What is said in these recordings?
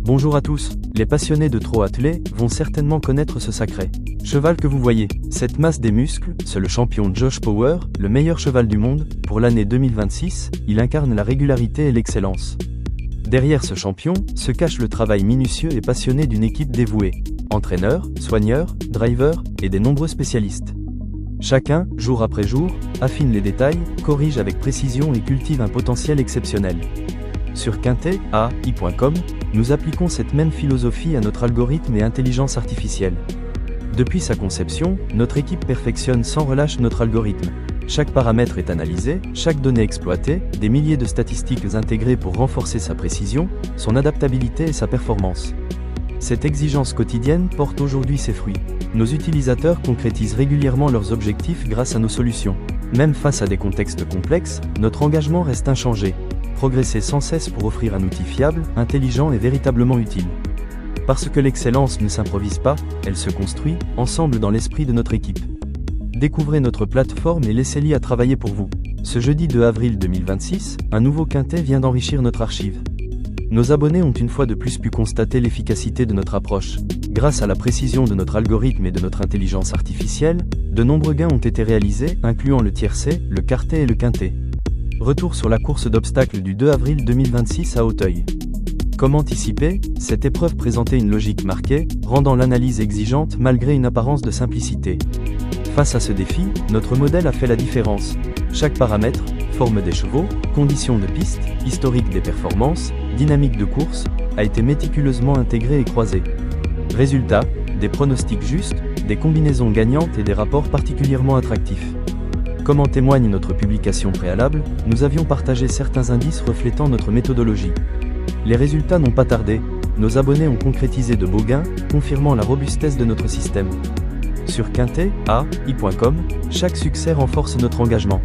Bonjour à tous, les passionnés de trot attelé vont certainement connaître ce sacré cheval que vous voyez. Cette masse des muscles, c'est le champion Josh Power, le meilleur cheval du monde. Pour l'année 2026, il incarne la régularité et l'excellence. Derrière ce champion, se cache le travail minutieux et passionné d'une équipe dévouée. Entraîneurs, soigneurs, drivers, et des nombreux spécialistes. Chacun, jour après jour, affine les détails, corrige avec précision et cultive un potentiel exceptionnel. Sur quintet.ai.com, nous appliquons cette même philosophie à notre algorithme et intelligence artificielle. Depuis sa conception, notre équipe perfectionne sans relâche notre algorithme. Chaque paramètre est analysé, chaque donnée exploitée, des milliers de statistiques intégrées pour renforcer sa précision, son adaptabilité et sa performance. Cette exigence quotidienne porte aujourd'hui ses fruits. Nos utilisateurs concrétisent régulièrement leurs objectifs grâce à nos solutions. Même face à des contextes complexes, notre engagement reste inchangé. Progresser sans cesse pour offrir un outil fiable, intelligent et véritablement utile. Parce que l'excellence ne s'improvise pas, elle se construit, ensemble dans l'esprit de notre équipe. Découvrez notre plateforme et laissez-l'y à travailler pour vous. Ce jeudi 2 avril 2026, un nouveau quintet vient d'enrichir notre archive. Nos abonnés ont une fois de plus pu constater l'efficacité de notre approche. Grâce à la précision de notre algorithme et de notre intelligence artificielle, de nombreux gains ont été réalisés, incluant le tiercé, le quartet et le quintet. Retour sur la course d'obstacles du 2 avril 2026 à Auteuil. Comme anticipé, cette épreuve présentait une logique marquée, rendant l'analyse exigeante malgré une apparence de simplicité. Face à ce défi, notre modèle a fait la différence. Chaque paramètre, forme des chevaux, conditions de piste, historique des performances, dynamique de course, a été méticuleusement intégré et croisé. Résultat, des pronostics justes, des combinaisons gagnantes et des rapports particulièrement attractifs. Comme en témoigne notre publication préalable, nous avions partagé certains indices reflétant notre méthodologie. Les résultats n'ont pas tardé, nos abonnés ont concrétisé de beaux gains, confirmant la robustesse de notre système. Sur quintet.ai.com, chaque succès renforce notre engagement.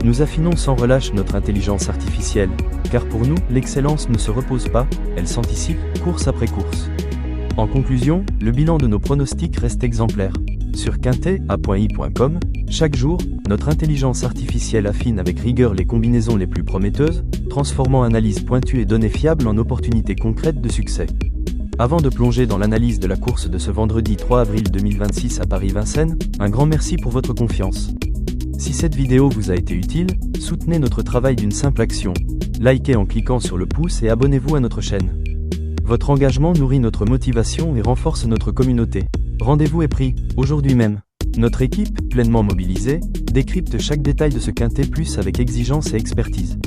Nous affinons sans relâche notre intelligence artificielle, car pour nous, l'excellence ne se repose pas, elle s'anticipe, course après course. En conclusion, le bilan de nos pronostics reste exemplaire. Sur quintet.ai.com, chaque jour, notre intelligence artificielle affine avec rigueur les combinaisons les plus prometteuses, transformant analyses pointues et données fiables en opportunités concrètes de succès. Avant de plonger dans l'analyse de la course de ce vendredi 3 avril 2026 à Paris-Vincennes, un grand merci pour votre confiance. Si cette vidéo vous a été utile, soutenez notre travail d'une simple action. Likez en cliquant sur le pouce et abonnez-vous à notre chaîne. Votre engagement nourrit notre motivation et renforce notre communauté. Rendez-vous est pris, aujourd'hui même. Notre équipe, pleinement mobilisée, décrypte chaque détail de ce quintet plus avec exigence et expertise.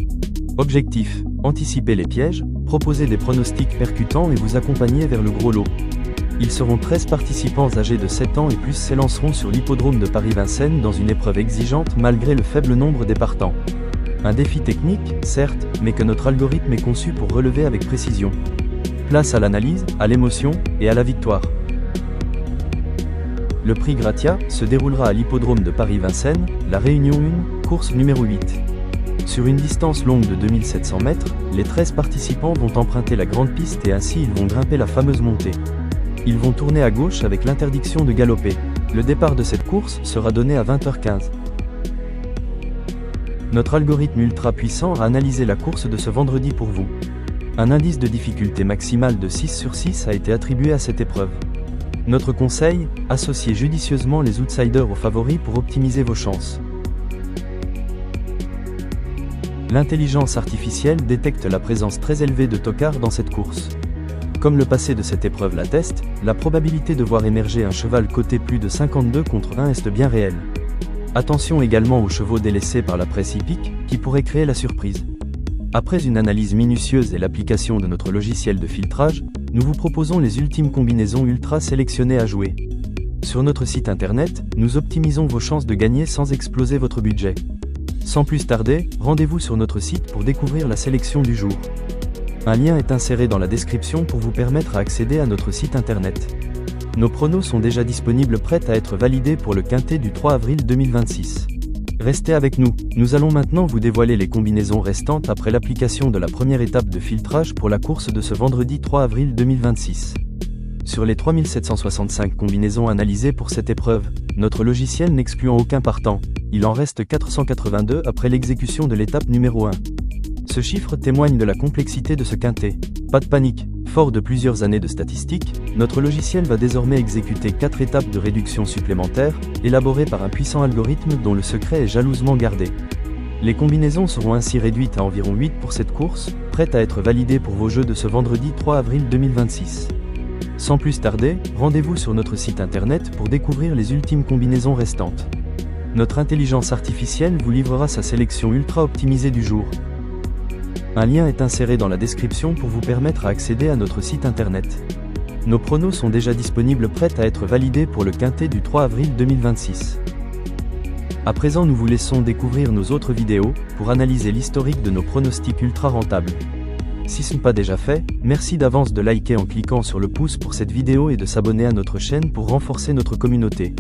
Objectif, anticiper les pièges, proposer des pronostics percutants et vous accompagner vers le gros lot. Ils seront 13 participants âgés de 7 ans et plus s'élanceront sur l'hippodrome de Paris-Vincennes dans une épreuve exigeante malgré le faible nombre des partants. Un défi technique, certes, mais que notre algorithme est conçu pour relever avec précision. Place à l'analyse, à l'émotion et à la victoire. Le prix Gratia se déroulera à l'hippodrome de Paris-Vincennes, la Réunion 1, course numéro 8. Sur une distance longue de 2700 mètres, les 13 participants vont emprunter la grande piste et ainsi ils vont grimper la fameuse montée. Ils vont tourner à gauche avec l'interdiction de galoper. Le départ de cette course sera donné à 20h15. Notre algorithme ultra puissant a analysé la course de ce vendredi pour vous. Un indice de difficulté maximale de 6 sur 6 a été attribué à cette épreuve. Notre conseil, associez judicieusement les outsiders aux favoris pour optimiser vos chances. L'intelligence artificielle détecte la présence très élevée de tocards dans cette course. Comme le passé de cette épreuve l'atteste, la probabilité de voir émerger un cheval coté plus de 52 contre 1 est bien réelle. Attention également aux chevaux délaissés par la presse hippique, qui pourraient créer la surprise. Après une analyse minutieuse et l'application de notre logiciel de filtrage, nous vous proposons les ultimes combinaisons ultra sélectionnées à jouer. Sur notre site internet, nous optimisons vos chances de gagner sans exploser votre budget. Sans plus tarder, rendez-vous sur notre site pour découvrir la sélection du jour. Un lien est inséré dans la description pour vous permettre d'accéder à notre site internet. Nos pronos sont déjà disponibles prêts à être validés pour le quintet du 3 avril 2026. Restez avec nous, nous allons maintenant vous dévoiler les combinaisons restantes après l'application de la première étape de filtrage pour la course de ce vendredi 3 avril 2026. Sur les 3765 combinaisons analysées pour cette épreuve, notre logiciel n'excluant aucun partant, il en reste 482 après l'exécution de l'étape numéro 1. Ce chiffre témoigne de la complexité de ce quintet. Pas de panique, fort de plusieurs années de statistiques, notre logiciel va désormais exécuter 4 étapes de réduction supplémentaires, élaborées par un puissant algorithme dont le secret est jalousement gardé. Les combinaisons seront ainsi réduites à environ 8 pour cette course, prête à être validée pour vos jeux de ce vendredi 3 avril 2026. Sans plus tarder, rendez-vous sur notre site internet pour découvrir les ultimes combinaisons restantes. Notre intelligence artificielle vous livrera sa sélection ultra optimisée du jour. Un lien est inséré dans la description pour vous permettre d'accéder à notre site internet. Nos pronos sont déjà disponibles, prêts à être validés pour le quintet du 3 avril 2026. À présent, nous vous laissons découvrir nos autres vidéos pour analyser l'historique de nos pronostics ultra rentables. Si ce n'est pas déjà fait, merci d'avance de liker en cliquant sur le pouce pour cette vidéo et de s'abonner à notre chaîne pour renforcer notre communauté.